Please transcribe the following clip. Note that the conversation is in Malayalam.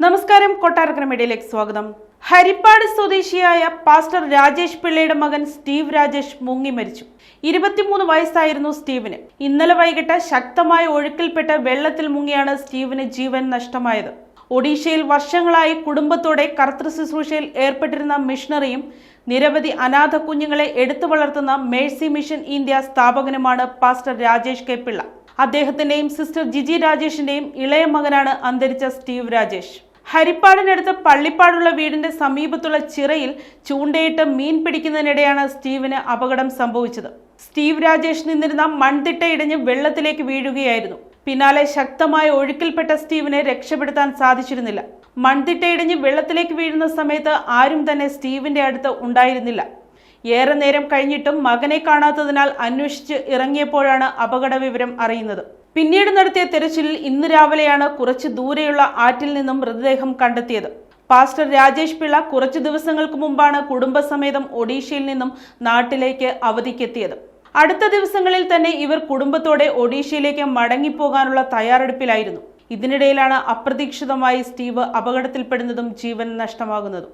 നമസ്കാരം, കൊട്ടാരക്കര മീഡിയയിലേക്ക് സ്വാഗതം. ഹരിപ്പാട് സ്വദേശിയായ പാസ്റ്റർ രാജേഷ് പിള്ളയുടെ മകൻ സ്റ്റീവ് രാജേഷ് മുങ്ങി മരിച്ചു. 23 വയസ്സായിരുന്നു സ്റ്റീവിന്. ഇന്നലെ വൈകിട്ട് ശക്തമായ ഒഴുക്കിൽപ്പെട്ട് വെള്ളത്തിൽ മുങ്ങിയാണ് സ്റ്റീവിന് ജീവൻ നഷ്ടമായത്. ഒഡീഷയിൽ വർഷങ്ങളായി കുടുംബത്തോടെ കർത്തൃ ശുശ്രൂഷയിൽ ഏർപ്പെട്ടിരുന്ന മിഷണറിയും നിരവധി അനാഥ കുഞ്ഞുങ്ങളെ എടുത്തു വളർത്തുന്ന മേഴ്സി മിഷൻ ഇന്ത്യ സ്ഥാപകനുമാണ് പാസ്റ്റർ രാജേഷ് കെ പിള്ള. അദ്ദേഹത്തിന്റെയും സിസ്റ്റർ ജിജി രാജേഷിന്റെയും ഇളയ മകനാണ് അന്തരിച്ച സ്റ്റീവ് രാജേഷ്. ഹരിപ്പാടിനടുത്ത് പള്ളിപ്പാടുള്ള വീടിന്റെ സമീപത്തുള്ള ചിറയിൽ ചൂണ്ടയിട്ട് മീൻ പിടിക്കുന്നതിനിടെയാണ് സ്റ്റീവിന് അപകടം സംഭവിച്ചത്. സ്റ്റീവ് രാജേഷ് നിന്നിരുന്ന മൺതിട്ട ഇടിഞ്ഞ് വെള്ളത്തിലേക്ക് വീഴുകയായിരുന്നു. പിന്നാലെ ശക്തമായ ഒഴുക്കിൽപ്പെട്ട സ്റ്റീവിനെ രക്ഷപ്പെടുത്താൻ സാധിച്ചിരുന്നില്ല. മൺതിട്ട ഇടിഞ്ഞ് വെള്ളത്തിലേക്ക് വീഴുന്ന സമയത്ത് ആരും തന്നെ സ്റ്റീവിന്റെ അടുത്ത് ഉണ്ടായിരുന്നില്ല. ഏറെ നേരം കഴിഞ്ഞിട്ടും മകനെ കാണാത്തതിനാൽ അന്വേഷിച്ച് ഇറങ്ങിയപ്പോഴാണ് അപകട വിവരം അറിയുന്നത്. പിന്നീട് നടത്തിയ തെരച്ചിലിൽ ഇന്ന് രാവിലെയാണ് കുറച്ച് ദൂരെയുള്ള ആറ്റിൽ നിന്നും മൃതദേഹം കണ്ടെത്തിയത്. പാസ്റ്റർ രാജേഷ് പിള്ള കുറച്ചു ദിവസങ്ങൾക്ക് മുമ്പാണ് കുടുംബസമേതം ഒഡീഷയിൽ നിന്നും നാട്ടിലേക്ക് അവധിക്കെത്തിയത്. അടുത്ത ദിവസങ്ങളിൽ തന്നെ ഇവർ കുടുംബത്തോടെ ഒഡീഷയിലേക്ക് മടങ്ങിപ്പോകാനുള്ള തയ്യാറെടുപ്പിലായിരുന്നു. ഇതിനിടയിലാണ് അപ്രതീക്ഷിതമായി സ്റ്റീവ് അപകടത്തിൽപ്പെടുന്നതും ജീവൻ നഷ്ടമാകുന്നതും.